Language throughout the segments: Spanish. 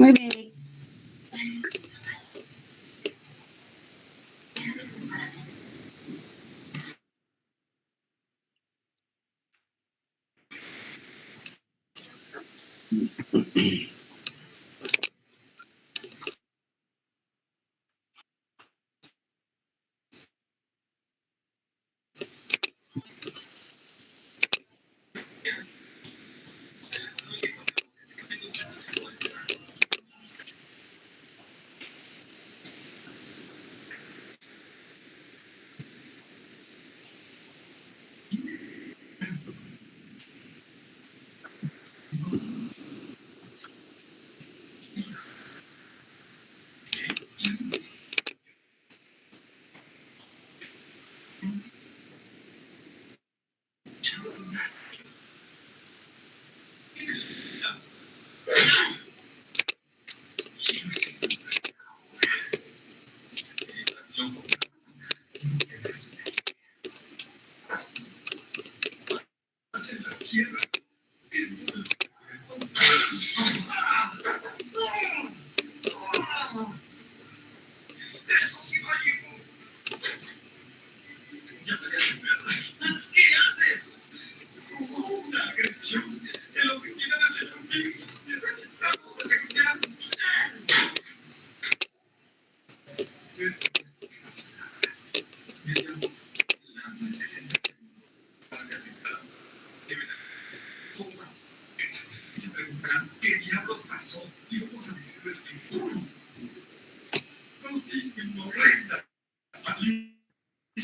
Muy bien.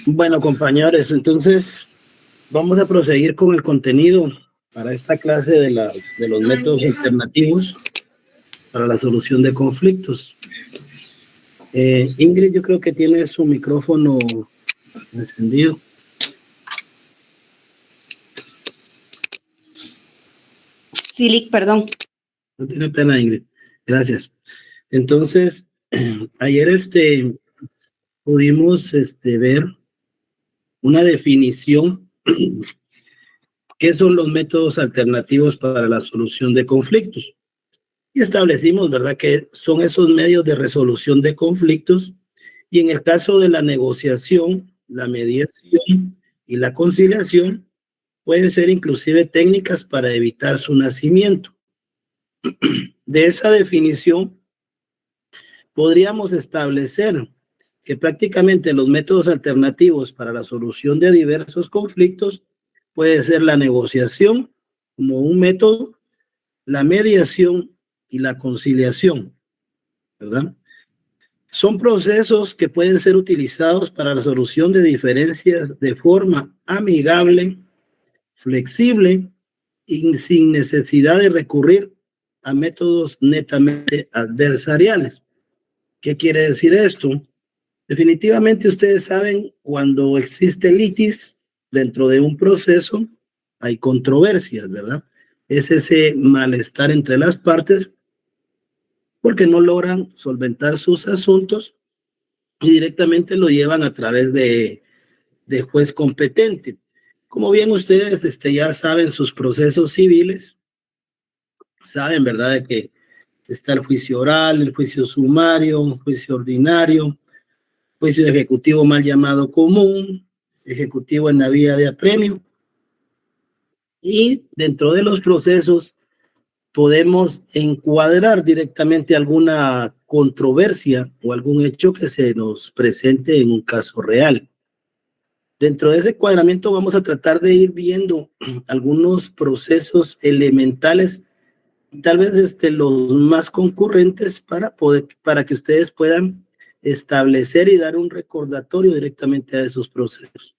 Bueno, compañeros, entonces vamos a proseguir con el contenido para esta clase de los métodos alternativos para la solución de conflictos. Ingrid, yo creo que tiene su micrófono encendido. Sí, Lick, perdón. No tenga pena, Ingrid. Gracias. Entonces, ayer pudimos ver una definición. ¿Qué son los métodos alternativos para la solución de conflictos? Y establecimos, ¿verdad?, que son esos medios de resolución de conflictos, y en el caso de la negociación, la mediación y la conciliación pueden ser inclusive técnicas para evitar su nacimiento. De esa definición podríamos establecer que prácticamente los métodos alternativos para la solución de diversos conflictos puede ser la negociación como un método, la mediación y la conciliación, ¿verdad? Son procesos que pueden ser utilizados para la solución de diferencias de forma amigable, flexible y sin necesidad de recurrir a métodos netamente adversariales. ¿Qué quiere decir esto? Definitivamente ustedes saben, cuando existe litis dentro de un proceso, hay controversias, ¿verdad? Es ese malestar entre las partes porque no logran solventar sus asuntos y directamente lo llevan a través de juez competente. Como bien ustedes ya saben sus procesos civiles, saben, ¿verdad?, de que está el juicio oral, el juicio sumario, un juicio ordinario, juicio ejecutivo mal llamado común, ejecutivo en la vía de apremio. Y dentro de los procesos podemos encuadrar directamente alguna controversia o algún hecho que se nos presente en un caso real. Dentro de ese encuadramiento vamos a tratar de ir viendo algunos procesos elementales, tal vez los más concurrentes, para que ustedes puedan establecer y dar un recordatorio directamente a esos procesos.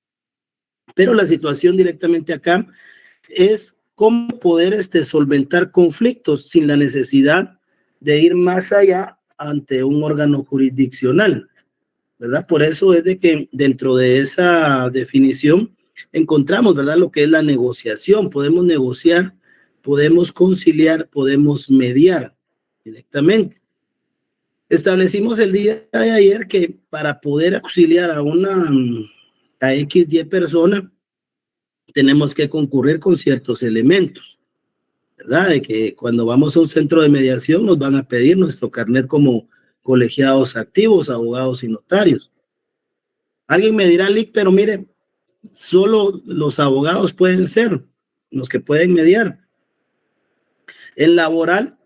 Pero la situación directamente acá es cómo poder solventar conflictos sin la necesidad de ir más allá ante un órgano jurisdiccional, ¿verdad? Por eso es de que dentro de esa definición encontramos, ¿verdad?, lo que es la negociación. Podemos negociar, podemos conciliar, podemos mediar directamente. Establecimos el día de ayer que para poder auxiliar a XY persona, tenemos que concurrir con ciertos elementos. ¿verdad? De que cuando vamos a un centro de mediación nos van a pedir nuestro carnet como colegiados activos, abogados y notarios. Alguien me dirá, Lick, pero mire, solo los abogados pueden ser los que pueden mediar. En laboral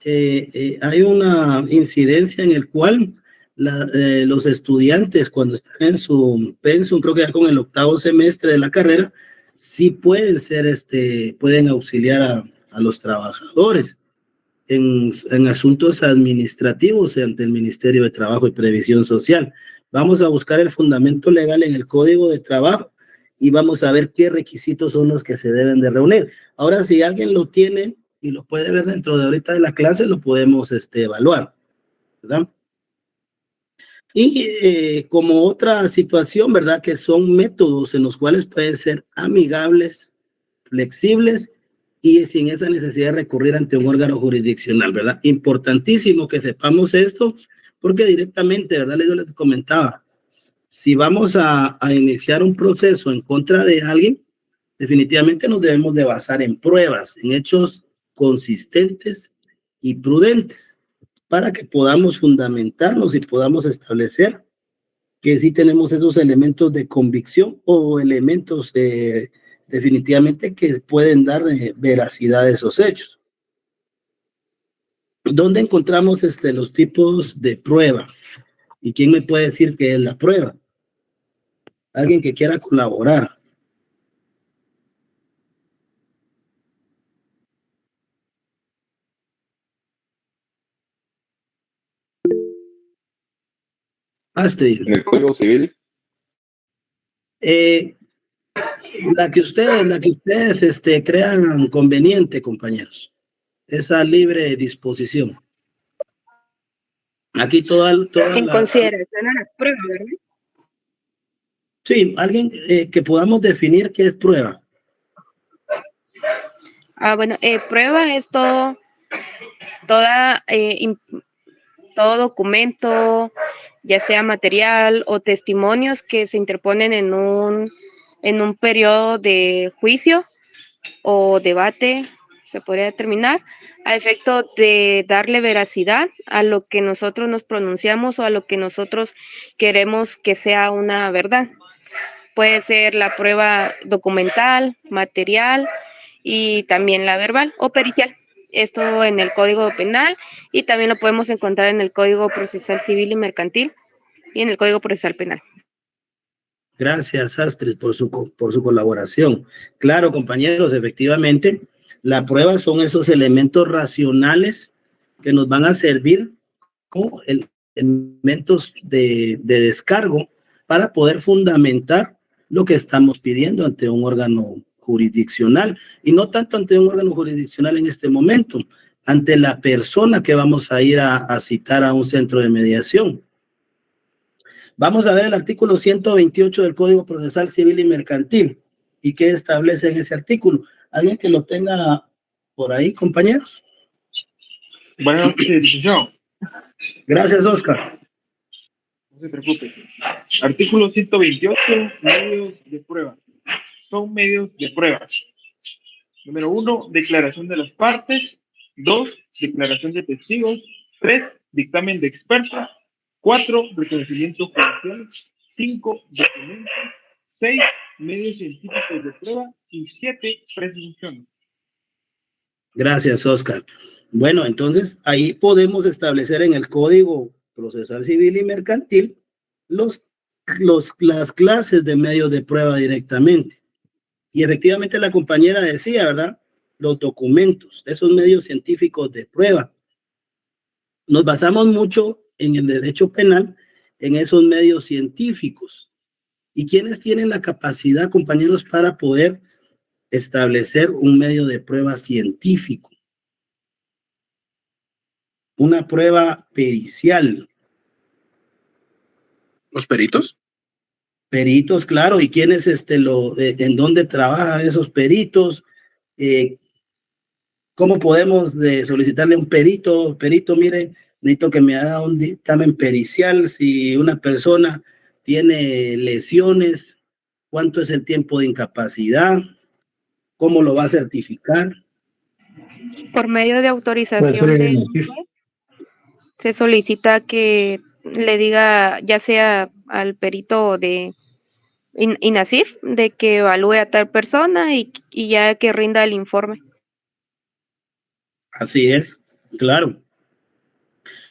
hay una incidencia en el cual los estudiantes cuando están en su pensum, creo que ya con el 8º semestre de la carrera, sí pueden ser, pueden auxiliar a los trabajadores en asuntos administrativos ante el Ministerio de Trabajo y Previsión Social. Vamos a buscar el fundamento legal en el Código de Trabajo y vamos a ver qué requisitos son los que se deben de reunir. Ahora, si alguien lo tiene y lo puede ver dentro de ahorita de la clase, lo podemos evaluar, ¿verdad? Y como otra situación, ¿verdad? Que son métodos en los cuales pueden ser amigables, flexibles y sin esa necesidad de recurrir ante un órgano jurisdiccional, ¿verdad? Importantísimo que sepamos esto, porque directamente, ¿verdad? Yo les comentaba, si vamos a iniciar un proceso en contra de alguien, definitivamente nos debemos de basar en pruebas, en hechos consistentes y prudentes, para que podamos fundamentarnos y podamos establecer que sí tenemos esos elementos de convicción o elementos definitivamente que pueden dar veracidad a esos hechos. ¿Dónde encontramos los tipos de prueba? ¿Y quién me puede decir qué es la prueba? Alguien que quiera colaborar. Astrid. ¿En el Código Civil? La que ustedes crean conveniente, compañeros. Esa libre disposición. Aquí En consideración a la prueba, ¿verdad? Sí, alguien que podamos definir qué es prueba. Bueno, prueba es todo documento, ya sea material o testimonios que se interponen en un periodo de juicio o debate, se podría determinar, a efecto de darle veracidad a lo que nosotros nos pronunciamos o a lo que nosotros queremos que sea una verdad. Puede ser la prueba documental, material y también la verbal o pericial. Esto en el Código Penal y también lo podemos encontrar en el Código Procesal Civil y Mercantil y en el Código Procesal Penal. Gracias, Astrid, por su colaboración. Claro, compañeros, efectivamente, la prueba son esos elementos racionales que nos van a servir como elementos de descargo para poder fundamentar lo que estamos pidiendo ante un órgano jurisdiccional, y no tanto ante un órgano jurisdiccional en este momento, ante la persona que vamos a ir a citar a un centro de mediación. Vamos a ver el artículo 128 del Código Procesal Civil y Mercantil. ¿Y qué establece en ese artículo? ¿Alguien que lo tenga por ahí, compañeros? Buenas noches, licenciado. Gracias, Oscar. No se preocupe. Artículo 128, medios de prueba. Son medios de prueba. Número 1, declaración de las partes. 2, declaración de testigos. 3, dictamen de expertos. 4, reconocimiento judicial. 5, documentos. 6, medios científicos de prueba. Y 7, presunciones. Gracias, Oscar. Bueno, entonces ahí podemos establecer en el Código Procesal Civil y Mercantil las clases de medios de prueba directamente. Y efectivamente la compañera decía, ¿verdad? Los documentos, esos medios científicos de prueba. Nos basamos mucho en el derecho penal, en esos medios científicos. ¿Y quiénes tienen la capacidad, compañeros, para poder establecer un medio de prueba científico? Una prueba pericial. ¿Los peritos? Peritos, claro. ¿Y quiénes, en dónde trabajan esos peritos? ¿Cómo podemos solicitarle a un perito? Perito, mire, necesito que me haga un dictamen pericial si una persona tiene lesiones, cuánto es el tiempo de incapacidad, cómo lo va a certificar. Por medio de Puede autorización ser del inactivo. juez, se solicita que le diga, ya sea al perito de INASIF, de que evalúe a tal persona y ya que rinda el informe. Así es, claro.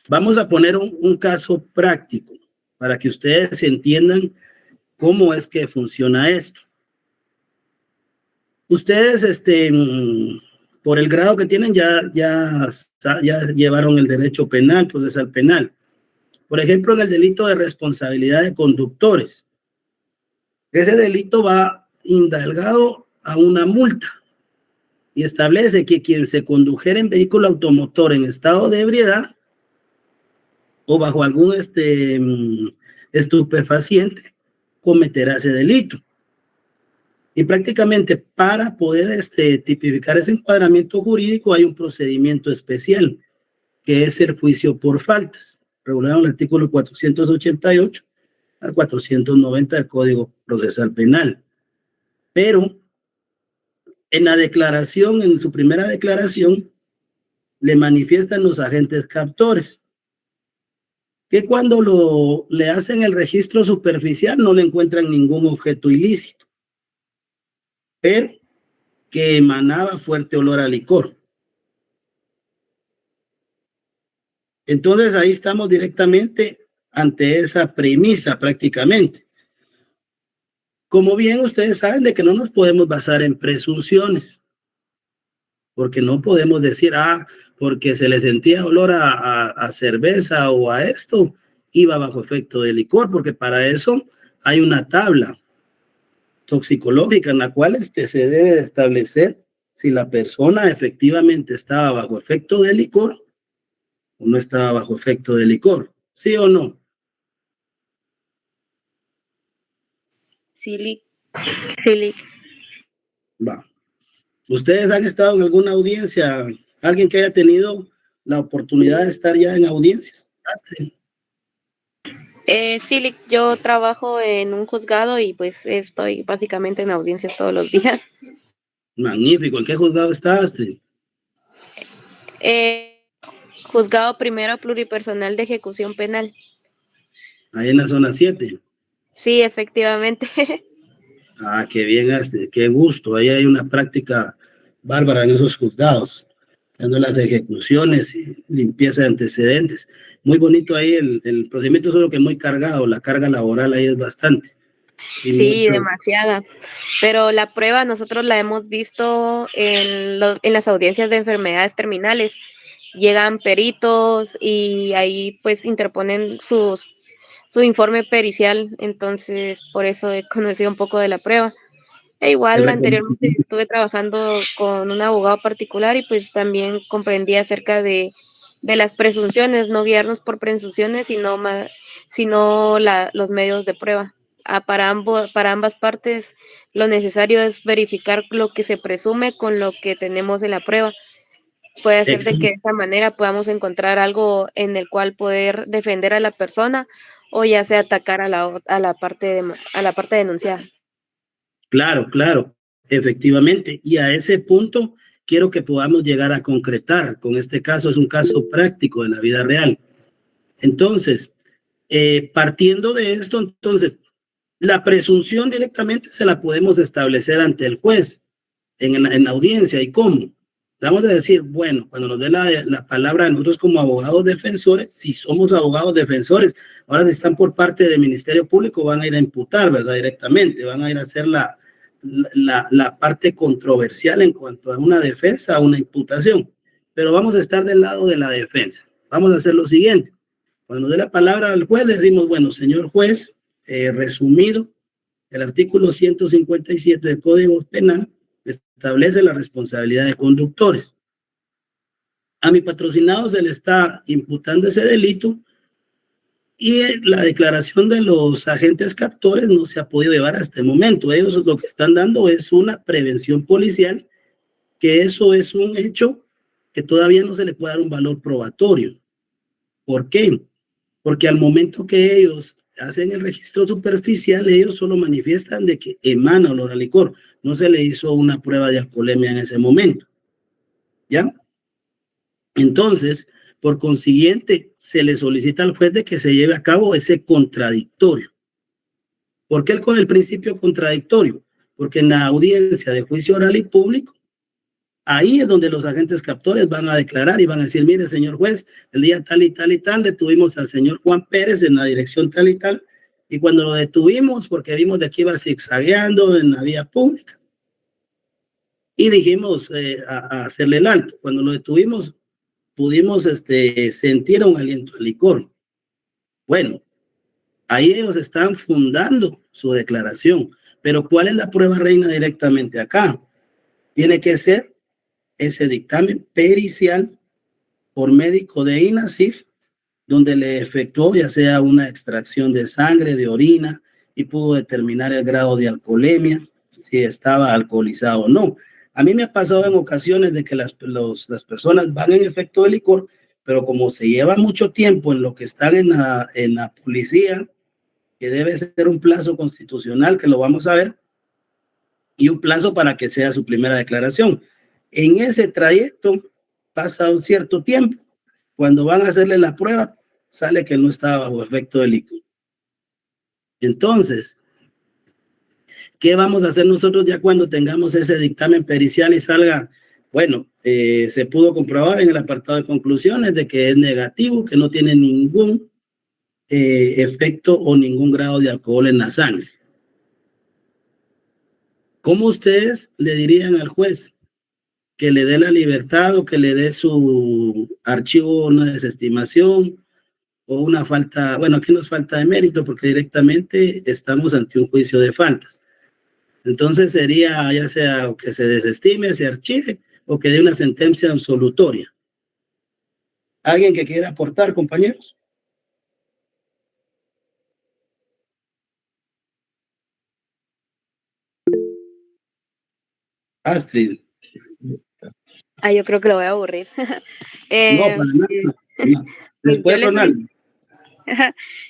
Vamos a poner un caso práctico para que ustedes entiendan cómo es que funciona esto. Ustedes, por el grado que tienen, ya llevaron el derecho penal, procesal penal. Por ejemplo, en el delito de responsabilidad de conductores. Ese delito va indalgado a una multa y establece que quien se condujera en vehículo automotor en estado de ebriedad o bajo algún estupefaciente cometerá ese delito. Y prácticamente para poder tipificar ese encuadramiento jurídico hay un procedimiento especial, que es el juicio por faltas, regulado en el artículo 488 al 490 del Código Procesal Penal. Pero en la declaración, en su primera declaración, le manifiestan los agentes captores que cuando le hacen el registro superficial no le encuentran ningún objeto ilícito, pero que emanaba fuerte olor a licor. Entonces ahí estamos directamente ante esa premisa prácticamente. Como bien ustedes saben de que no nos podemos basar en presunciones, porque no podemos decir, porque se le sentía olor a cerveza o a esto, iba bajo efecto de licor, porque para eso hay una tabla toxicológica en la cual se debe de establecer si la persona efectivamente estaba bajo efecto de licor o no estaba bajo efecto de licor, ¿sí o no? Sí. Va. ¿Ustedes han estado en alguna audiencia? ¿Alguien que haya tenido la oportunidad de estar ya en audiencias? Astrid. Sí, yo trabajo en un juzgado y pues estoy básicamente en audiencias todos los días. Magnífico. ¿En qué juzgado está, Astrid? Juzgado Primero Pluripersonal de Ejecución Penal. Ahí en la zona 7. Sí, efectivamente. Qué bien, Astrid. Qué gusto. Ahí hay una práctica bárbara en esos juzgados, dando las ejecuciones y limpieza de antecedentes. Muy bonito ahí el procedimiento, solo que muy cargado. La carga laboral ahí es bastante. Sí, demasiada. Pero la prueba nosotros la hemos visto en las audiencias de enfermedades terminales. Llegan peritos y ahí pues interponen su informe pericial. Entonces, por eso he conocido un poco de la prueba. E igual anteriormente estuve trabajando con un abogado particular y pues también comprendí acerca de las presunciones, no guiarnos por presunciones, sino los medios de prueba. Para ambas partes lo necesario es verificar lo que se presume con lo que tenemos en la prueba. Puede ser de que de esta manera podamos encontrar algo en el cual poder defender a la persona o ya sea atacar a la parte denunciada. Claro, efectivamente. Y a ese punto quiero que podamos llegar a concretar. Con este caso es un caso práctico de la vida real. Entonces, partiendo de esto, entonces, la presunción directamente se la podemos establecer ante el juez en la audiencia. ¿Y cómo? Vamos a decir, bueno, cuando nos dé la palabra a nosotros como abogados defensores, si somos abogados defensores, ahora si están por parte del Ministerio Público van a ir a imputar, ¿verdad? Directamente, van a ir a hacer la parte controversial en cuanto a una defensa, a una imputación. Pero vamos a estar del lado de la defensa. Vamos a hacer lo siguiente. Cuando dé la palabra al juez, le decimos, bueno, señor juez, resumido, el artículo 157 del Código Penal establece la responsabilidad de conductores. A mi patrocinado se le está imputando ese delito y la declaración de los agentes captores no se ha podido llevar hasta el momento. Ellos lo que están dando es una prevención policial, que eso es un hecho que todavía no se le puede dar un valor probatorio. ¿Por qué? Porque al momento que ellos hacen el registro superficial, ellos solo manifiestan de que emana olor a licor. No se le hizo una prueba de alcoholemia en ese momento. ¿ya? Entonces, por consiguiente, se le solicita al juez de que se lleve a cabo ese contradictorio. ¿Por qué con el principio contradictorio? Porque en la audiencia de juicio oral y público, ahí es donde los agentes captores van a declarar y van a decir, mire, señor juez, el día tal y tal y tal detuvimos al señor Juan Pérez en la dirección tal y tal, y cuando lo detuvimos, porque vimos de que iba zigzagueando en la vía pública, y dijimos a hacerle el alto. Cuando lo detuvimos, pudimos sentir un aliento de licor. Bueno, ahí ellos están fundando su declaración, pero ¿cuál es la prueba reina directamente acá? Tiene que ser ese dictamen pericial por médico de INASIF, donde le efectuó ya sea una extracción de sangre, de orina, y pudo determinar el grado de alcoholemia, si estaba alcoholizado o no. A mí me ha pasado en ocasiones de que las personas van en efecto de licor, pero como se lleva mucho tiempo en lo que están en la policía, que debe ser un plazo constitucional, que lo vamos a ver, y un plazo para que sea su primera declaración. En ese trayecto pasa un cierto tiempo. Cuando van a hacerle la prueba, sale que no estaba bajo efecto de licor. Entonces, ¿qué vamos a hacer nosotros ya cuando tengamos ese dictamen pericial y salga? Bueno, se pudo comprobar en el apartado de conclusiones de que es negativo, que no tiene ningún efecto o ningún grado de alcohol en la sangre. ¿Cómo ustedes le dirían al juez que le dé la libertad o que le dé su archivo una desestimación o una falta? Bueno, aquí no es falta de mérito porque directamente estamos ante un juicio de faltas. Entonces sería ya sea que se desestime, se archive o que dé una sentencia absolutoria. ¿Alguien que quiera aportar, compañeros? Astrid. Yo creo que lo voy a aburrir. No, para nada. Después, Ronaldo.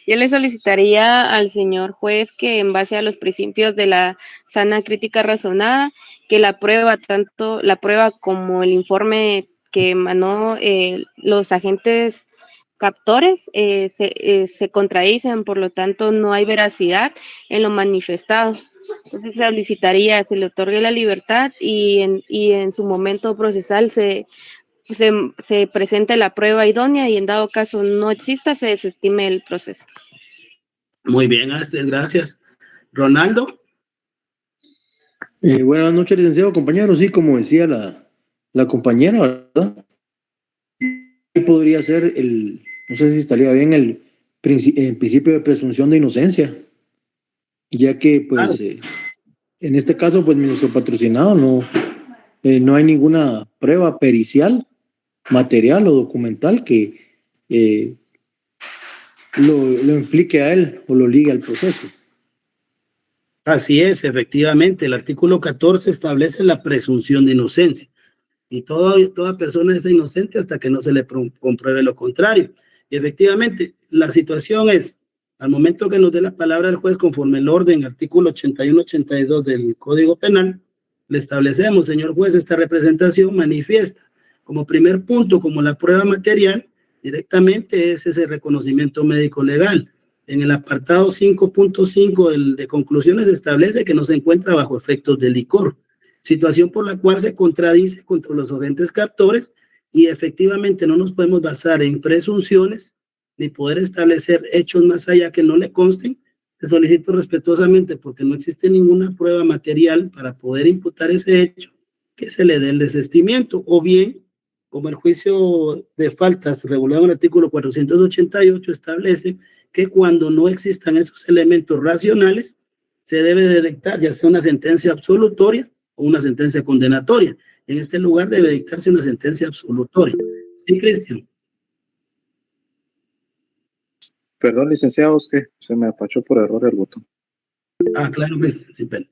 Yo le solicitaría al señor juez que en base a los principios de la sana crítica razonada, que la prueba, tanto la prueba como el informe que emanó los agentes captores se contradicen, por lo tanto no hay veracidad en lo manifestado. Entonces solicitaría se le otorgue la libertad y en su momento procesal se presente la prueba idónea y en dado caso no exista, se desestime el proceso. Muy bien, Astrid, gracias. Ronaldo. Buenas noches, licenciado, compañeros. Sí, como decía la compañera, ¿verdad? Podría ser no sé si estaría bien el principio de presunción de inocencia, ya que, pues, en este caso, pues, nuestro patrocinado no hay ninguna prueba pericial, material o documental que lo implique a él o lo ligue al proceso. Así es, efectivamente, el artículo 14 establece la presunción de inocencia y toda persona es inocente hasta que no se le compruebe lo contrario. Y efectivamente, la situación es, al momento que nos dé la palabra el juez conforme el orden, artículo 81-82 del Código Penal, le establecemos, señor juez, esta representación manifiesta como primer punto, como la prueba material, directamente es ese reconocimiento médico legal. En el apartado 5.5 de conclusiones establece que no se encuentra bajo efectos de licor, situación por la cual se contradice contra los agentes captores y efectivamente no nos podemos basar en presunciones ni poder establecer hechos más allá que no le consten. Te solicito respetuosamente, porque no existe ninguna prueba material para poder imputar ese hecho, que se le dé el desestimiento, o bien, como el juicio de faltas regulado en el artículo 488 establece que cuando no existan esos elementos racionales, se debe de dictar ya sea una sentencia absolutoria o una sentencia condenatoria. En este lugar debe dictarse una sentencia absolutoria. Sí, Cristian. Perdón, licenciado, es que se me apachó por error el botón. Claro, Cristian. Sí, pero.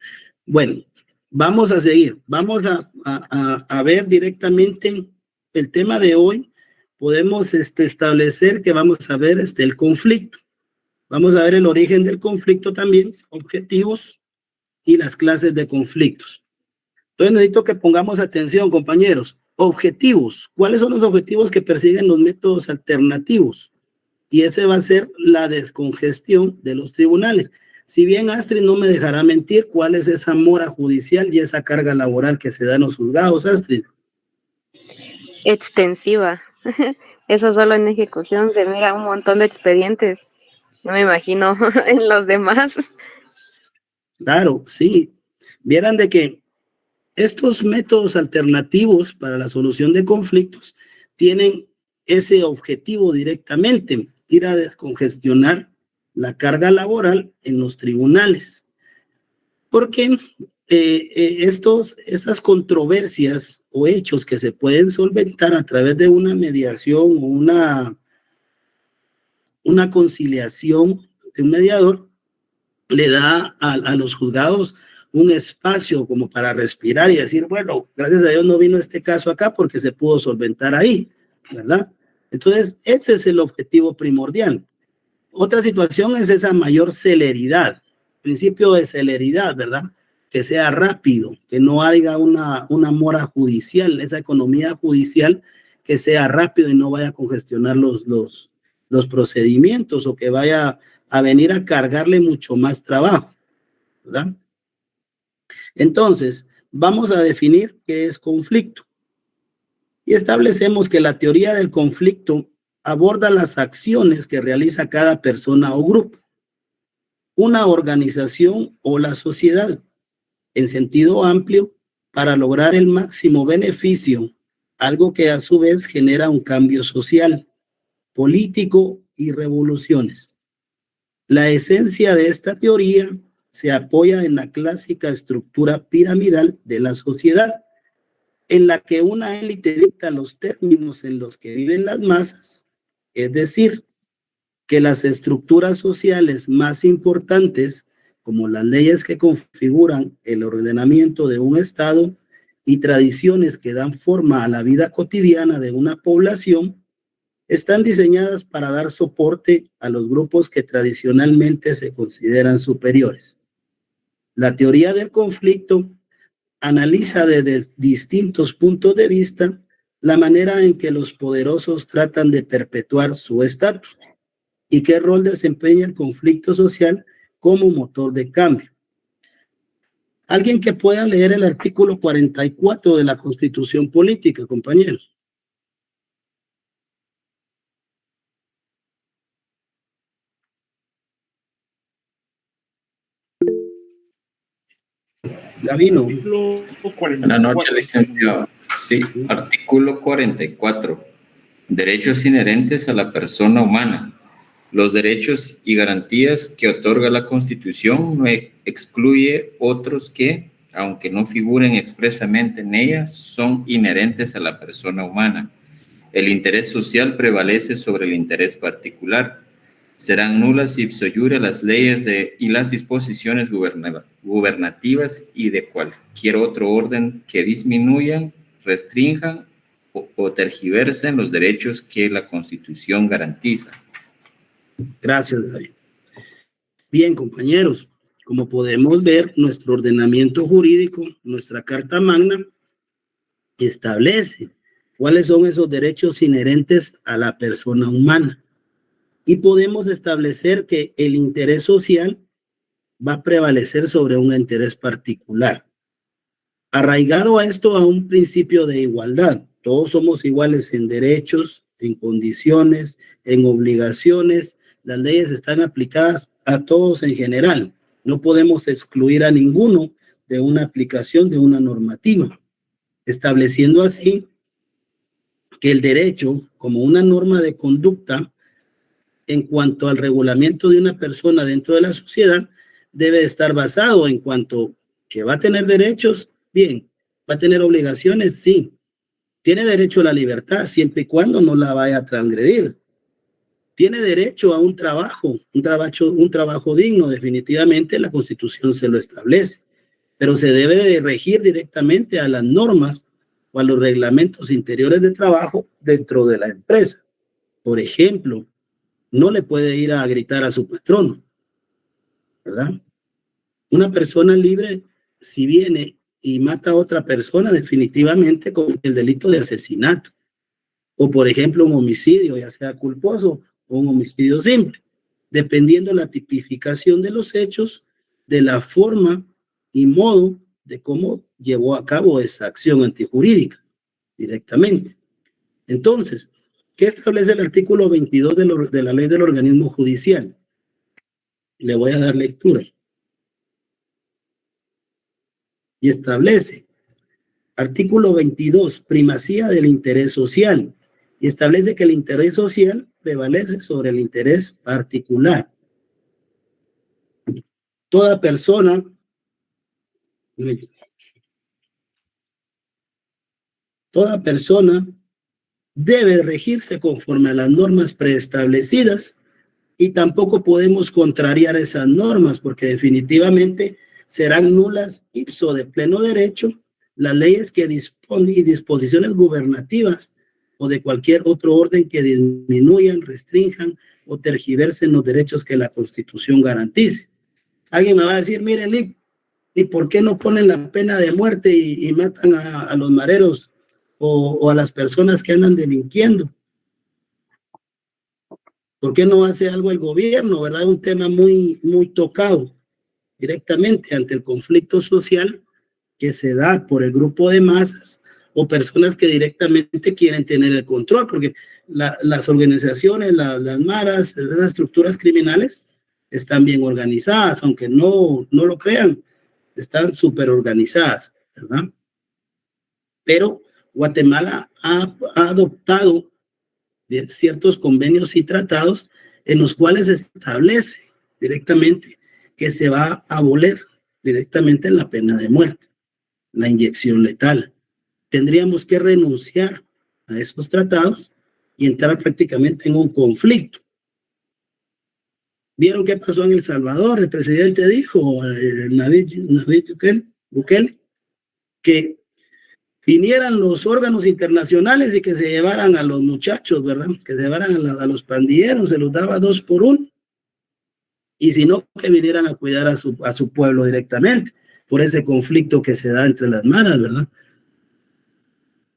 Bueno, vamos a seguir. Vamos a ver directamente el tema de hoy. Podemos establecer que vamos a ver el conflicto. Vamos a ver el origen del conflicto también, objetivos y las clases de conflictos. Entonces necesito que pongamos atención, compañeros. objetivos. ¿Cuáles son los objetivos que persiguen los métodos alternativos? Y ese va a ser la descongestión de los tribunales. Si bien Astrid no me dejará mentir, ¿cuál es esa mora judicial y esa carga laboral que se da en los juzgados, Astrid? Extensiva. Eso solo en ejecución se mira un montón de expedientes. No me imagino en los demás. Claro, sí. Vieran de que estos métodos alternativos para la solución de conflictos tienen ese objetivo directamente, ir a descongestionar la carga laboral en los tribunales. Porque estas controversias o hechos que se pueden solventar a través de una mediación o una conciliación de un mediador, le da a los juzgados un espacio como para respirar y decir, bueno, gracias a Dios no vino este caso acá porque se pudo solventar ahí, ¿verdad? Entonces, ese es el objetivo primordial. Otra situación es esa mayor celeridad, principio de celeridad, ¿verdad? Que sea rápido, que no haya una mora judicial, esa economía judicial que sea rápido y no vaya a congestionar los procedimientos o que vaya a venir a cargarle mucho más trabajo, ¿verdad? Entonces, vamos a definir qué es conflicto. Y establecemos que la teoría del conflicto aborda las acciones que realiza cada persona o grupo, una organización o la sociedad, en sentido amplio, para lograr el máximo beneficio, algo que a su vez genera un cambio social, político y revoluciones. La esencia de esta teoría se apoya en la clásica estructura piramidal de la sociedad, en la que una élite dicta los términos en los que viven las masas, es decir, que las estructuras sociales más importantes, como las leyes que configuran el ordenamiento de un Estado y tradiciones que dan forma a la vida cotidiana de una población, están diseñadas para dar soporte a los grupos que tradicionalmente se consideran superiores. La teoría del conflicto analiza desde distintos puntos de vista la manera en que los poderosos tratan de perpetuar su estatus y qué rol desempeña el conflicto social como motor de cambio. Alguien que pueda leer el artículo 44 de la Constitución Política, compañeros. Gavino. Buenas noches, licenciado. Sí, artículo 44. Derechos inherentes a la persona humana. Los derechos y garantías que otorga la Constitución no excluye otros que, aunque no figuren expresamente en ella, son inherentes a la persona humana. El interés social prevalece sobre el interés particular. Serán nulas ipso iure las leyes y las disposiciones gubernativas y de cualquier otro orden que disminuyan, restrinjan o tergiversen los derechos que la Constitución garantiza. Gracias, David. Bien, compañeros, como podemos ver, nuestro ordenamiento jurídico, nuestra Carta Magna, establece cuáles son esos derechos inherentes a la persona humana. Y podemos establecer que el interés social va a prevalecer sobre un interés particular. Arraigado a esto a un principio de igualdad. Todos somos iguales en derechos, en condiciones, en obligaciones. Las leyes están aplicadas a todos en general. No podemos excluir a ninguno de una aplicación de una normativa, estableciendo así que el derecho, como una norma de conducta, en cuanto al regulamiento de una persona dentro de la sociedad, debe estar basado en cuanto que va a tener derechos, bien, va a tener obligaciones, sí, tiene derecho a la libertad siempre y cuando no la vaya a transgredir, tiene derecho a un trabajo digno, definitivamente la Constitución se lo establece, pero se debe de regir directamente a las normas o a los reglamentos interiores de trabajo dentro de la empresa. Por ejemplo, no le puede ir a gritar a su patrón, ¿verdad? Una persona libre, si viene y mata a otra persona, definitivamente comete el delito de asesinato. O, por ejemplo, un homicidio, ya sea culposo o un homicidio simple, dependiendo la tipificación de los hechos, de la forma y modo de cómo llevó a cabo esa acción antijurídica directamente. Entonces, ¿qué establece el artículo 22 de la ley del organismo judicial? Le voy a dar lectura. Y establece, artículo 22, primacía del interés social. Y establece que el interés social prevalece sobre el interés particular. Toda persona debe regirse conforme a las normas preestablecidas y tampoco podemos contrariar esas normas porque definitivamente serán nulas ipso de pleno derecho las leyes que disponen y disposiciones gubernativas o de cualquier otro orden que disminuyan, restrinjan o tergiversen los derechos que la Constitución garantice. Alguien me va a decir, mire, Lick, ¿y por qué no ponen la pena de muerte y matan a los mareros o a las personas que andan delinquiendo? ¿Por qué no hace algo el gobierno, verdad? Un tema muy, muy tocado directamente ante el conflicto social que se da por el grupo de masas o personas que directamente quieren tener el control, porque las organizaciones, las maras, esas estructuras criminales están bien organizadas, aunque no lo crean, están súper organizadas, ¿verdad? Pero Guatemala ha adoptado ciertos convenios y tratados en los cuales se establece directamente que se va a abolir directamente la pena de muerte, la inyección letal. Tendríamos que renunciar a esos tratados y entrar prácticamente en un conflicto. ¿Vieron qué pasó en El Salvador? El presidente dijo, Nayib Bukele, que vinieran los órganos internacionales y que se llevaran a los muchachos, ¿verdad? Que se llevaran a los pandilleros, se los daba 2 por 1. Y si no, que vinieran a cuidar a su pueblo directamente, por ese conflicto que se da entre las maras, ¿verdad?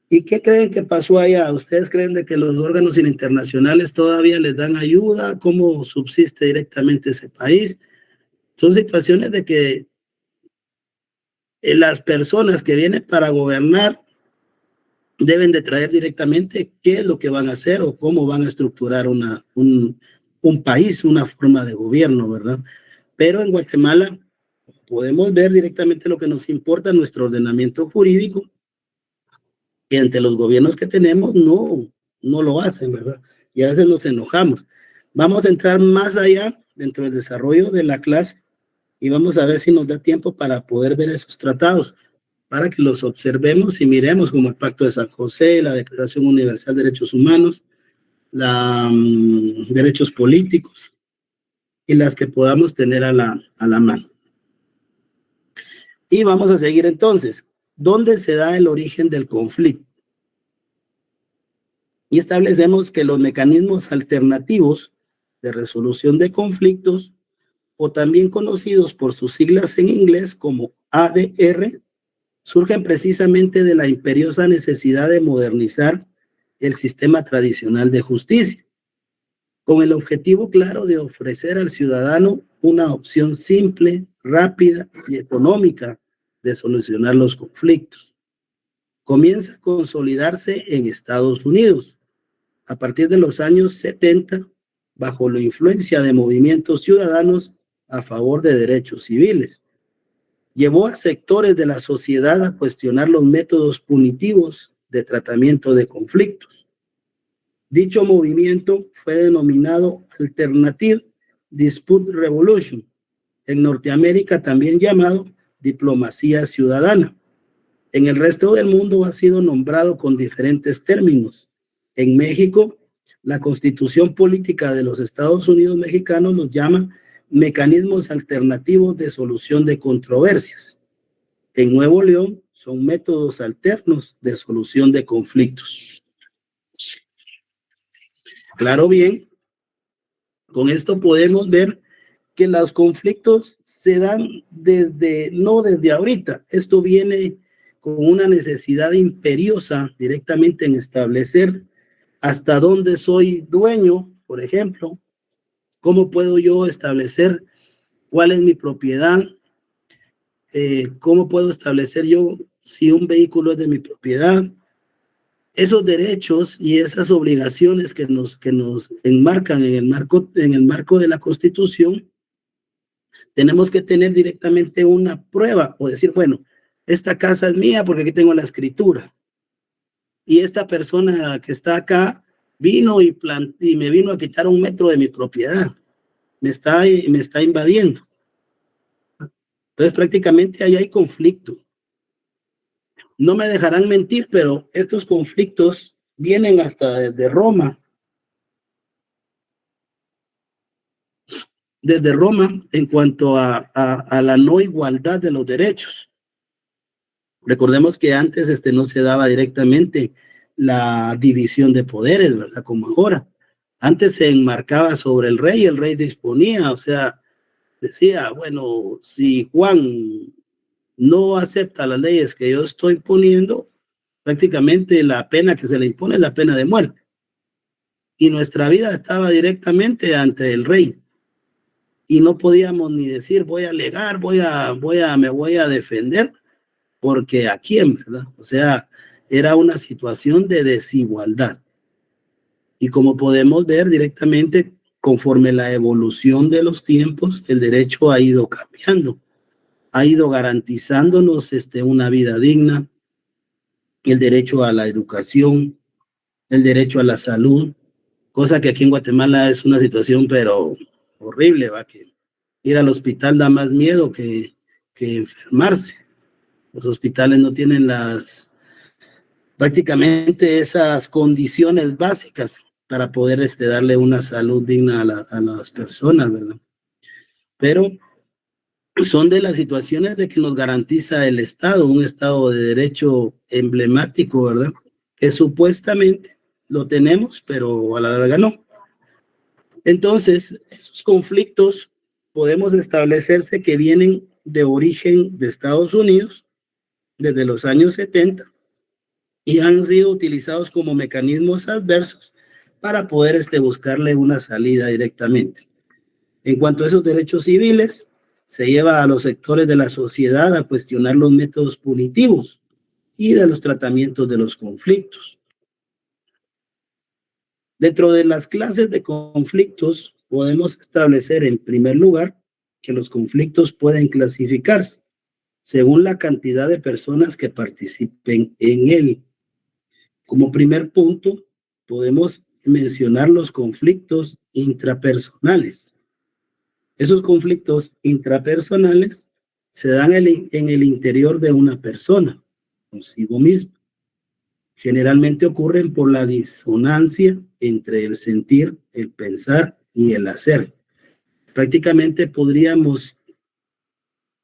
¿Y qué creen que pasó allá? ¿Ustedes creen de que los órganos internacionales todavía les dan ayuda? ¿Cómo subsiste directamente ese país? Son situaciones de que las personas que vienen para gobernar deben de traer directamente qué es lo que van a hacer o cómo van a estructurar un país, una forma de gobierno, ¿verdad? Pero en Guatemala podemos ver directamente lo que nos importa, nuestro ordenamiento jurídico, que ante los gobiernos que tenemos no lo hacen, ¿verdad? Y a veces nos enojamos. Vamos a entrar más allá dentro del desarrollo de la clase y vamos a ver si nos da tiempo para poder ver esos tratados, para que los observemos y miremos como el Pacto de San José, la Declaración Universal de Derechos Humanos, derechos políticos y las que podamos tener a la mano. Y vamos a seguir entonces. ¿Dónde se da el origen del conflicto? Y establecemos que los mecanismos alternativos de resolución de conflictos, o también conocidos por sus siglas en inglés como ADR, surgen precisamente de la imperiosa necesidad de modernizar el sistema tradicional de justicia, con el objetivo claro de ofrecer al ciudadano una opción simple, rápida y económica de solucionar los conflictos. Comienza a consolidarse en Estados Unidos a partir de los años 70 bajo la influencia de movimientos ciudadanos a favor de derechos civiles. Llevó a sectores de la sociedad a cuestionar los métodos punitivos de tratamiento de conflictos. Dicho movimiento fue denominado Alternative Dispute Revolution, en Norteamérica también llamado diplomacia ciudadana. En el resto del mundo ha sido nombrado con diferentes términos. En México, la Constitución Política de los Estados Unidos Mexicanos los llama mecanismos alternativos de solución de controversias. En Nuevo León son métodos alternos de solución de conflictos. Claro, bien, con esto podemos ver que los conflictos se dan no desde ahorita. Esto viene con una necesidad imperiosa directamente en establecer hasta dónde soy dueño, por ejemplo, cómo puedo yo establecer cuál es mi propiedad, cómo puedo establecer yo si un vehículo es de mi propiedad. Esos derechos y esas obligaciones que nos enmarcan en el marco de la Constitución, tenemos que tener directamente una prueba o decir, bueno, esta casa es mía porque aquí tengo la escritura. Y esta persona que está acá vino y me vino a quitar 1 metro de mi propiedad. Me está invadiendo. Entonces prácticamente ahí hay conflicto. No me dejarán mentir, pero estos conflictos vienen hasta desde Roma. Desde Roma en cuanto a la no igualdad de los derechos. Recordemos que antes no se daba directamente la división de poderes, ¿verdad? Como ahora. Antes se enmarcaba sobre el rey disponía, o sea, decía, bueno, si Juan no acepta las leyes que yo estoy poniendo, prácticamente la pena que se le impone es la pena de muerte. Y nuestra vida estaba directamente ante el rey. Y no podíamos ni decir, voy a alegar, me voy a defender, porque ¿a quién, verdad? O sea, era una situación de desigualdad. Y como podemos ver directamente, conforme la evolución de los tiempos, el derecho ha ido cambiando, ha ido garantizándonos una vida digna, el derecho a la educación, el derecho a la salud, cosa que aquí en Guatemala es una situación pero horrible, va, que ir al hospital da más miedo que enfermarse. Los hospitales no tienen prácticamente esas condiciones básicas para poder darle una salud digna a las personas, ¿verdad? Pero son de las situaciones de que nos garantiza el Estado, un Estado de derecho emblemático, ¿verdad? Que supuestamente lo tenemos, pero a la larga no. Entonces, esos conflictos podemos establecerse que vienen de origen de Estados Unidos desde los años 70 y han sido utilizados como mecanismos adversos para poder buscarle una salida directamente. En cuanto a esos derechos civiles, se lleva a los sectores de la sociedad a cuestionar los métodos punitivos y de los tratamientos de los conflictos. Dentro de las clases de conflictos, podemos establecer en primer lugar que los conflictos pueden clasificarse según la cantidad de personas que participen en él. Como primer punto, podemos mencionar los conflictos intrapersonales. Esos conflictos intrapersonales se dan en el interior de una persona, consigo mismo. Generalmente ocurren por la disonancia entre el sentir, el pensar y el hacer. Prácticamente podríamos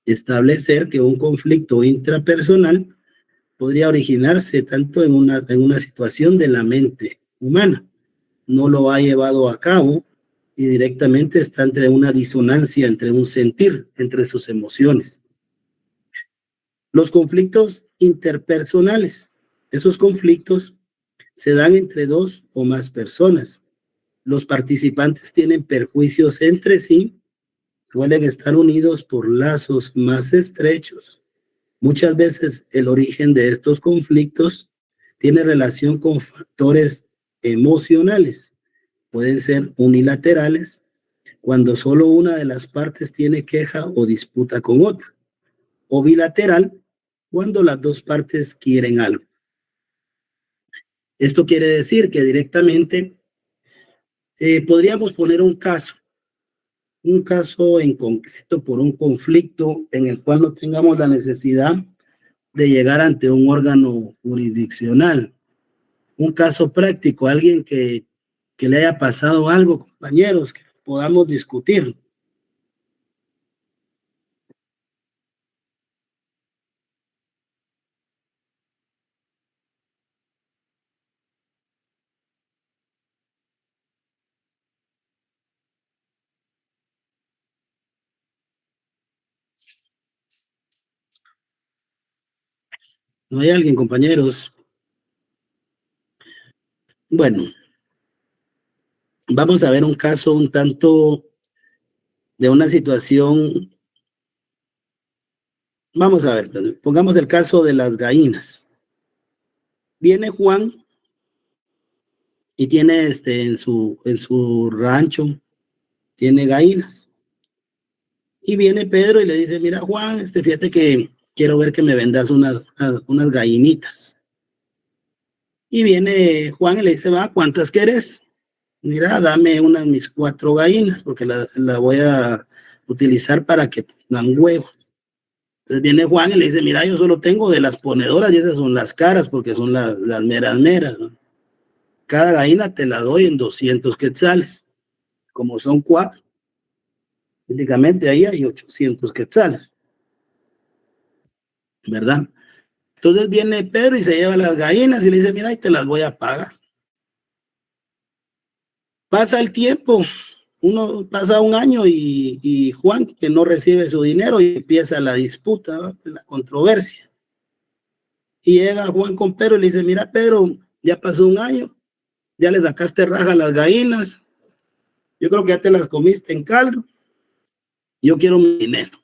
establecer que un conflicto intrapersonal podría originarse tanto en una situación de la mente humana. No lo ha llevado a cabo y directamente está entre una disonancia, entre un sentir, entre sus emociones. Los conflictos interpersonales. Esos conflictos se dan entre 2 o más personas. Los participantes tienen perjuicios entre sí, suelen estar unidos por lazos más estrechos. Muchas veces el origen de estos conflictos tiene relación con factores emocionales. Pueden ser unilaterales, cuando solo una de las partes tiene queja o disputa con otra, o bilateral, cuando las 2 partes quieren algo. Esto quiere decir que directamente podríamos poner un caso en concreto por un conflicto en el cual no tengamos la necesidad de llegar ante un órgano jurisdiccional. Un caso práctico, alguien que le haya pasado algo, compañeros, que podamos discutir. ¿No hay alguien, compañeros? Bueno, vamos a ver un caso un tanto de una situación. Vamos a ver, pongamos el caso de las gallinas. Viene Juan y tiene en su rancho, tiene gallinas. Y viene Pedro y le dice, mira Juan, fíjate que quiero ver que me vendas unas gallinitas. Y viene Juan y le dice, va, ¿cuántas querés? Mira, dame mis 4 gallinas, porque la voy a utilizar para que pongan huevos. Entonces viene Juan y le dice, mira, yo solo tengo de las ponedoras y esas son las caras, porque son las meras, ¿no? Cada gallina te la doy en 200 quetzales. Como son 4, prácticamente ahí hay 800 quetzales, ¿verdad? Entonces viene Pedro y se lleva las gallinas y le dice, mira, y te las voy a pagar. Pasa el tiempo, pasa un año y Juan, que no recibe su dinero, y empieza la disputa, ¿no? La controversia. Y llega Juan con Pedro y le dice, mira, Pedro, ya pasó un año, ya le sacaste raja a las gallinas, yo creo que ya te las comiste en caldo, yo quiero mi dinero.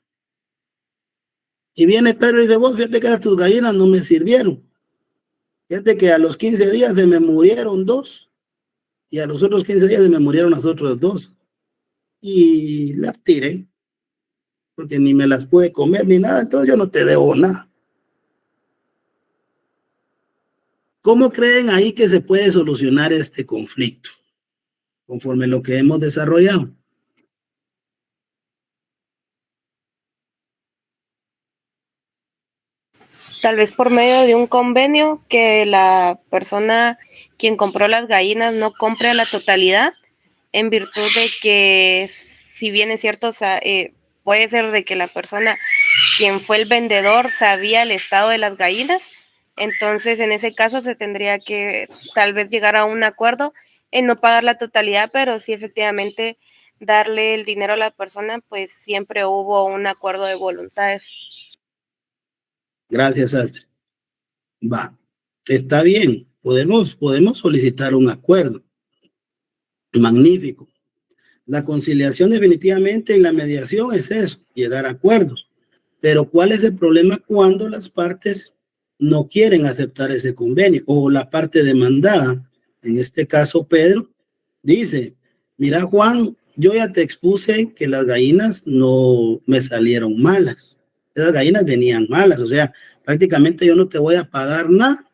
Y viene Pedro y dice, vos fíjate que tus gallinas no me sirvieron. Fíjate que a los 15 días se me murieron 2 y a los otros 15 días se me murieron las otras 2. Y las tiré porque ni me las pude comer ni nada, entonces yo no te debo nada. ¿Cómo creen ahí que se puede solucionar este conflicto? Conforme lo que hemos desarrollado. Tal vez por medio de un convenio que la persona quien compró las gallinas no compre a la totalidad, en virtud de que, si bien es cierto, puede ser de que la persona quien fue el vendedor sabía el estado de las gallinas, entonces en ese caso se tendría que tal vez llegar a un acuerdo en no pagar la totalidad, pero sí efectivamente darle el dinero a la persona, pues siempre hubo un acuerdo de voluntades. Gracias, Astrid. Va, está bien, podemos solicitar un acuerdo. Magnífico. La conciliación definitivamente en la mediación es eso, llegar a acuerdos. Pero ¿cuál es el problema cuando las partes no quieren aceptar ese convenio? O la parte demandada, en este caso Pedro, dice, mira Juan, yo ya te expuse que las gallinas no me salieron malas. Esas gallinas venían malas, o sea, prácticamente yo no te voy a pagar nada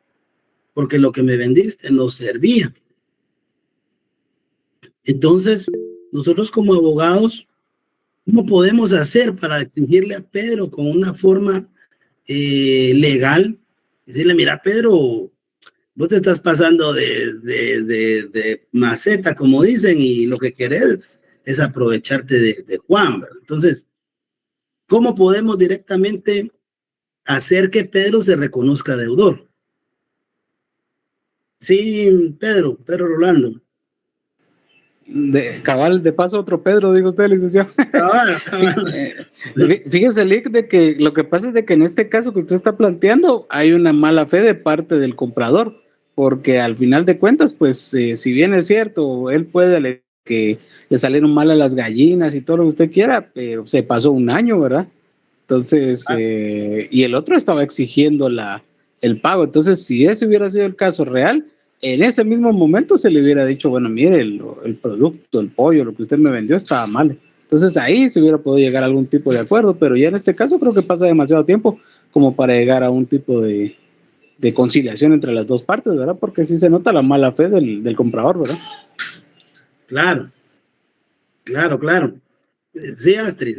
porque lo que me vendiste no servía. Entonces, nosotros como abogados, ¿cómo podemos hacer para exigirle a Pedro con una forma legal? Decirle, mira, Pedro, vos te estás pasando de maceta, como dicen, y lo que querés es aprovecharte de Juan, ¿verdad? Entonces, ¿cómo podemos directamente hacer que Pedro se reconozca deudor? Sí, Pedro Rolando. De paso otro Pedro, digo usted, licenciado. Fíjese, Lick, de que lo que pasa es de que en este caso que usted está planteando hay una mala fe de parte del comprador, porque al final de cuentas, pues si bien es cierto, él puede que le salieron mal a las gallinas y todo lo que usted quiera, pero se pasó un año, ¿verdad? Entonces, y el otro estaba exigiendo el pago. Entonces, si ese hubiera sido el caso real, en ese mismo momento se le hubiera dicho, bueno, mire, el producto, el pollo, lo que usted me vendió estaba mal. Entonces ahí se hubiera podido llegar a algún tipo de acuerdo, pero ya en este caso creo que pasa demasiado tiempo como para llegar a un tipo de conciliación entre las dos partes, ¿verdad? Porque sí se nota la mala fe del comprador, ¿verdad? Claro. Sí, Astrid.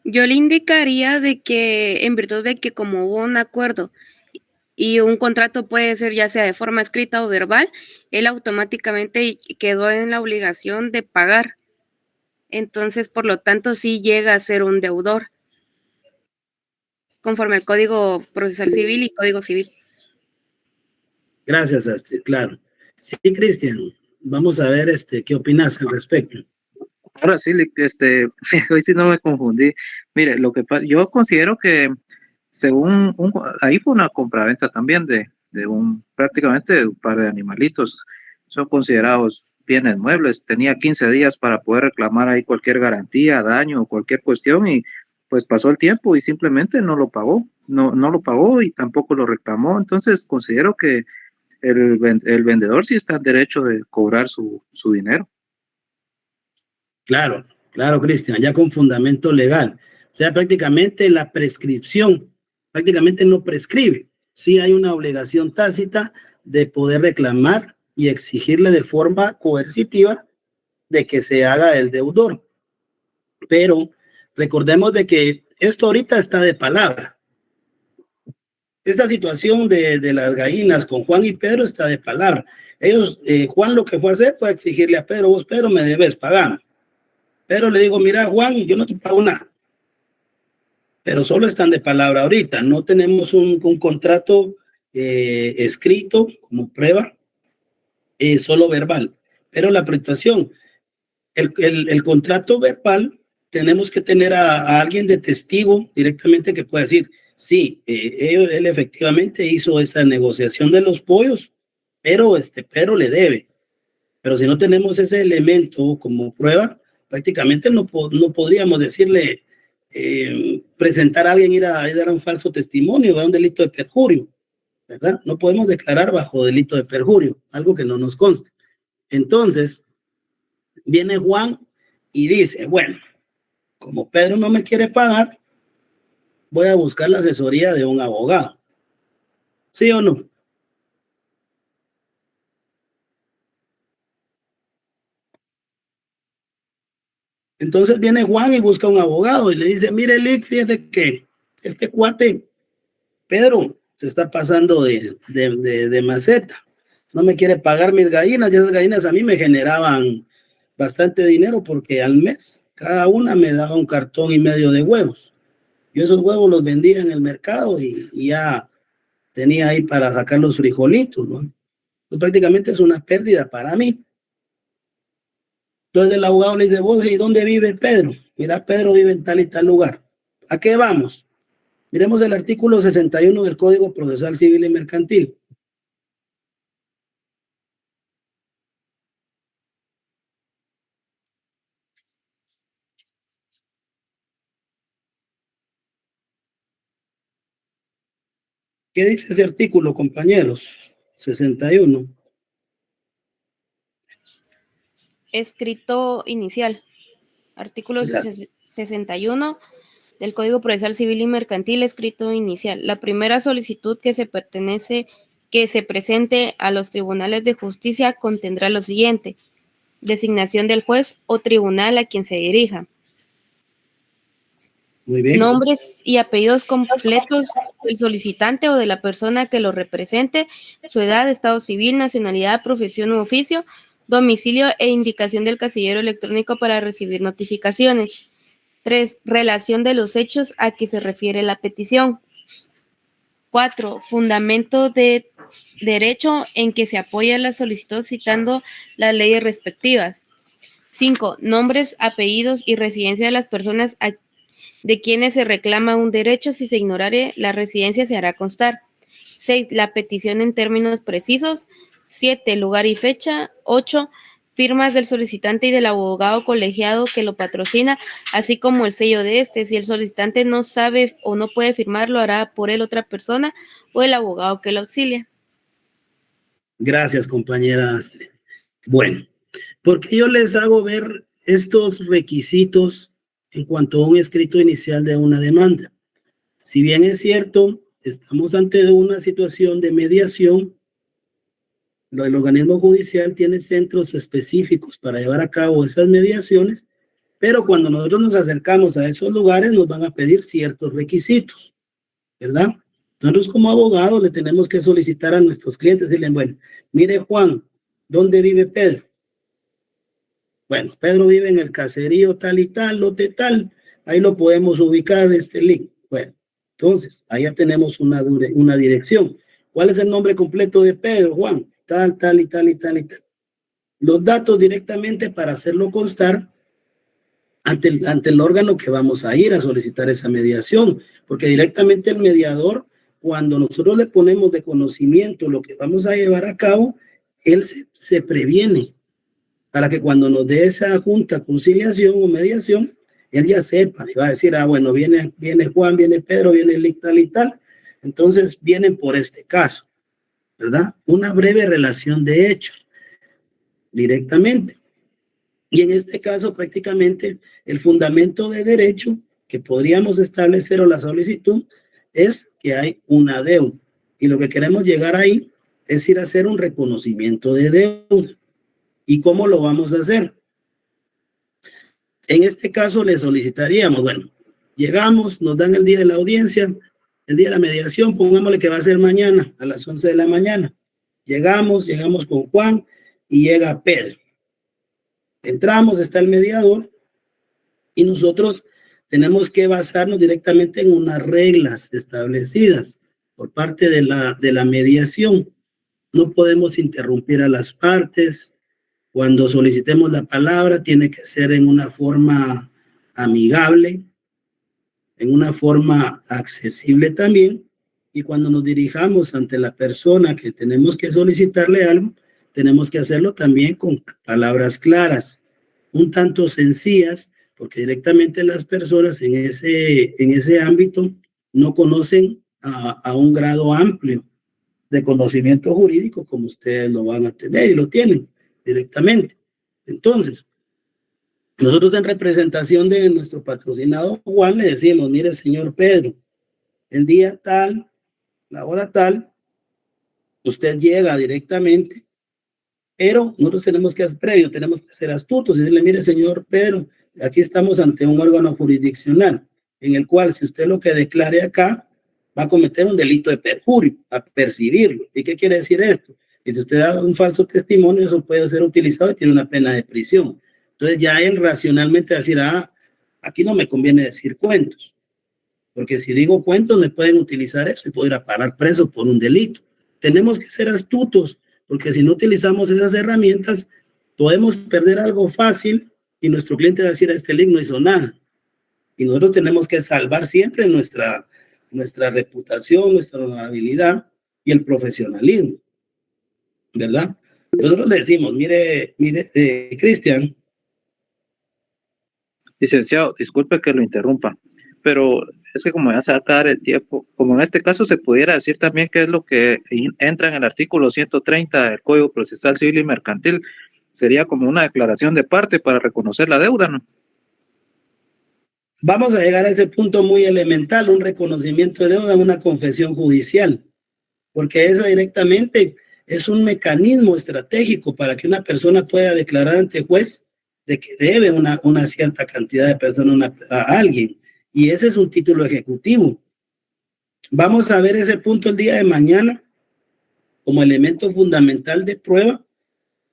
Yo le indicaría de que, en virtud de que como hubo un acuerdo y un contrato puede ser ya sea de forma escrita o verbal, él automáticamente quedó en la obligación de pagar. Entonces, por lo tanto, sí llega a ser un deudor, conforme al Código Procesal Civil y Código Civil. Gracias, Astrid, claro. Sí, Cristian, vamos a ver qué opinas al respecto. Ahora sí, hoy sí no me confundí. Mire, yo considero que según ahí fue una compraventa también de prácticamente de un par de animalitos. Son considerados bienes muebles. Tenía 15 días para poder reclamar ahí cualquier garantía, daño o cualquier cuestión, y pues pasó el tiempo y simplemente no lo pagó. No lo pagó y tampoco lo reclamó. Entonces considero que el vendedor sí está en derecho de cobrar su dinero. Claro, claro, Cristian, ya con fundamento legal. O sea, prácticamente la prescripción prácticamente no prescribe. Sí hay una obligación tácita de poder reclamar y exigirle de forma coercitiva de que se haga el deudor. Pero recordemos de que esto ahorita está de palabra. Esta situación de las gallinas con Juan y Pedro está de palabra. Ellos, Juan lo que fue a hacer fue exigirle a Pedro, vos Pedro me debes, pagame. Pero le digo, mira Juan, yo no te pago nada. Pero solo están de palabra ahorita. No tenemos un contrato escrito como prueba, solo verbal. Pero la prestación, el contrato verbal, tenemos que tener a alguien de testigo directamente que pueda decir, sí, él efectivamente hizo esa negociación de los pollos, pero Pedro le debe. Pero si no tenemos ese elemento como prueba, prácticamente no podríamos decirle, presentar a alguien, ir a dar un falso testimonio, un delito de perjurio, ¿verdad? No podemos declarar bajo delito de perjurio, algo que no nos conste. Entonces, viene Juan y dice, bueno, como Pedro no me quiere pagar, voy a buscar la asesoría de un abogado. ¿Sí o no? Entonces viene Juan y busca un abogado y le dice, mire, Lick, fíjate que este cuate, Pedro, se está pasando de maceta. No me quiere pagar mis gallinas, y esas gallinas a mí me generaban bastante dinero porque al mes cada una me daba 1,5 cartones de huevos. Yo esos huevos los vendía en el mercado y ya tenía ahí para sacar los frijolitos, ¿no? Entonces, prácticamente es una pérdida para mí. Entonces el abogado le dice, vos, ¿y dónde vive Pedro? Mira, Pedro vive en tal y tal lugar. ¿A qué vamos? Miremos el artículo 61 del Código Procesal Civil y Mercantil. ¿Qué dice ese artículo, compañeros? 61. Escrito inicial. Artículo 61 del Código Procesal Civil y Mercantil, escrito inicial. La primera solicitud que se presente a los tribunales de justicia contendrá lo siguiente: designación del juez o tribunal a quien se dirija. Muy bien. Nombres y apellidos completos del solicitante o de la persona que lo represente, su edad, estado civil, nacionalidad, profesión u oficio, domicilio e indicación del casillero electrónico para recibir notificaciones. 3. Relación de los hechos a que se refiere la petición. 4. Fundamento de derecho en que se apoya la solicitud citando las leyes respectivas. 5. Nombres, apellidos y residencia de las personas de quienes se reclama un derecho. Si se ignorare la residencia, se hará constar. 6. La petición en términos precisos. 7. Lugar y fecha. 8. Firmas del solicitante y del abogado colegiado que lo patrocina, así como el sello de este. Si el solicitante no sabe o no puede firmar, lo hará por él otra persona o el abogado que lo auxilia. Gracias, compañera Astrid. Bueno, porque yo les hago ver estos requisitos en cuanto a un escrito inicial de una demanda. Si bien es cierto, estamos ante una situación de mediación, el organismo judicial tiene centros específicos para llevar a cabo esas mediaciones, pero cuando nosotros nos acercamos a esos lugares nos van a pedir ciertos requisitos, ¿verdad? Nosotros como abogados le tenemos que solicitar a nuestros clientes y decirle, bueno, mire Juan, ¿dónde vive Pedro? Bueno, Pedro vive en el caserío tal y tal, lote tal, ahí lo podemos ubicar, link. Bueno, entonces, ahí ya tenemos una dirección. ¿Cuál es el nombre completo de Pedro, Juan? Tal, tal y tal y tal y tal. Los datos directamente para hacerlo constar ante el órgano que vamos a ir a solicitar esa mediación, porque directamente el mediador, cuando nosotros le ponemos de conocimiento lo que vamos a llevar a cabo, él se previene para que cuando nos dé esa junta, conciliación o mediación, él ya sepa y va a decir, bueno, viene Juan, viene Pedro, viene tal y tal, entonces vienen por este caso, ¿verdad? Una breve relación de hechos, directamente. Y en este caso, prácticamente, el fundamento de derecho que podríamos establecer o la solicitud es que hay una deuda. Y lo que queremos llegar ahí es ir a hacer un reconocimiento de deuda. ¿Y cómo lo vamos a hacer? En este caso le solicitaríamos, bueno, llegamos, nos dan el día de la audiencia, el día de la mediación, pongámosle que va a ser mañana a las 11 de la mañana. Llegamos con Juan y llega Pedro. Entramos, está el mediador y nosotros tenemos que basarnos directamente en unas reglas establecidas por parte de la mediación. No podemos interrumpir a las partes. Cuando solicitemos la palabra, tiene que ser en una forma amigable, en una forma accesible también. Y cuando nos dirijamos ante la persona que tenemos que solicitarle algo, tenemos que hacerlo también con palabras claras, un tanto sencillas, porque directamente las personas en ese ámbito no conocen a un grado amplio de conocimiento jurídico como ustedes lo van a tener y lo tienen directamente. Entonces, nosotros en representación de nuestro patrocinado Juan le decimos, mire señor Pedro, el día tal, la hora tal, usted llega directamente, pero nosotros tenemos que hacer previo, tenemos que ser astutos y decirle, mire señor Pedro, aquí estamos ante un órgano jurisdiccional, en el cual si usted lo que declare acá, va a cometer un delito de perjurio, a percibirlo. ¿Y qué quiere decir esto? Que si usted da un falso testimonio, eso puede ser utilizado y tiene una pena de prisión. Entonces ya él racionalmente va a decir, aquí no me conviene decir cuentos, porque si digo cuentos me pueden utilizar eso y puedo ir a parar preso por un delito. Tenemos que ser astutos, porque si no utilizamos esas herramientas, podemos perder algo fácil y nuestro cliente va a decir, este link no hizo nada. Y nosotros tenemos que salvar siempre nuestra reputación, nuestra honorabilidad y el profesionalismo, ¿verdad? Nosotros le decimos, mire, Cristian. Licenciado, disculpe que lo interrumpa, pero es que como ya se va a acabar el tiempo, como en este caso se pudiera decir también que es lo que entra en el artículo 130 del Código Procesal Civil y Mercantil, sería como una declaración de parte para reconocer la deuda, ¿no? Vamos a llegar a ese punto muy elemental, un reconocimiento de deuda, una confesión judicial, porque eso directamente es un mecanismo estratégico para que una persona pueda declarar ante juez de que debe una cierta cantidad de personas a alguien, y ese es un título ejecutivo. Vamos a ver ese punto el día de mañana como elemento fundamental de prueba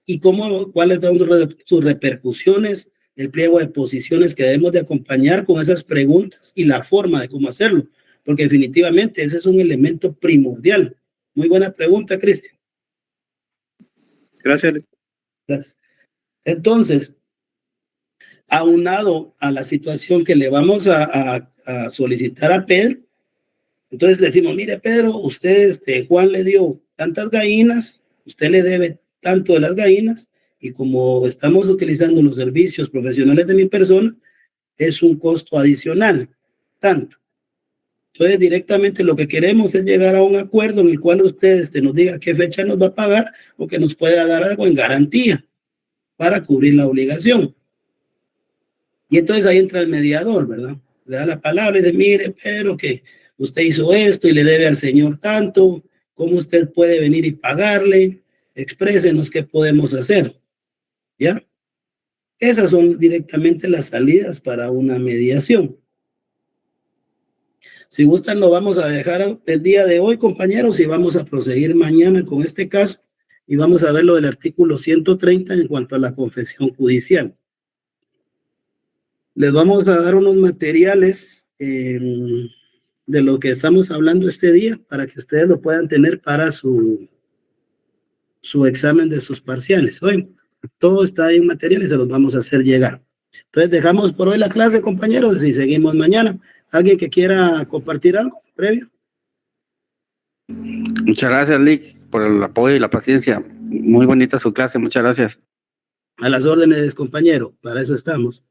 y cuáles son sus repercusiones, el pliego de posiciones que debemos de acompañar con esas preguntas y la forma de cómo hacerlo, porque definitivamente ese es un elemento primordial. Muy buena pregunta, Cristian. Gracias. Entonces, aunado a la situación que le vamos a solicitar a Pedro, entonces le decimos, mire Pedro, usted, Juan le dio tantas gallinas, usted le debe tanto de las gallinas, y como estamos utilizando los servicios profesionales de mi persona, es un costo adicional, tanto. Entonces, directamente lo que queremos es llegar a un acuerdo en el cual usted nos diga qué fecha nos va a pagar o que nos pueda dar algo en garantía para cubrir la obligación. Y entonces ahí entra el mediador, ¿verdad? Le da la palabra y dice, mire, Pedro, que usted hizo esto y le debe al señor tanto, ¿cómo usted puede venir y pagarle? Exprésenos qué podemos hacer, ¿ya? Esas son directamente las salidas para una mediación. Si gustan, lo vamos a dejar el día de hoy, compañeros, y vamos a proseguir mañana con este caso y vamos a ver lo del artículo 130 en cuanto a la confesión judicial. Les vamos a dar unos materiales de lo que estamos hablando este día para que ustedes lo puedan tener para su examen de sus parciales. Hoy todo está ahí en material y se los vamos a hacer llegar. Entonces dejamos por hoy la clase, compañeros, y seguimos mañana. ¿Alguien que quiera compartir algo previo? Muchas gracias, Lick, por el apoyo y la paciencia. Muy bonita su clase, muchas gracias. A las órdenes, compañero, para eso estamos.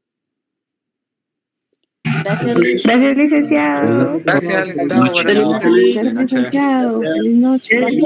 Gracias, licenciado. Gracias, licenciado. Buenas noches. Gracias, licenciado. Buenas noches.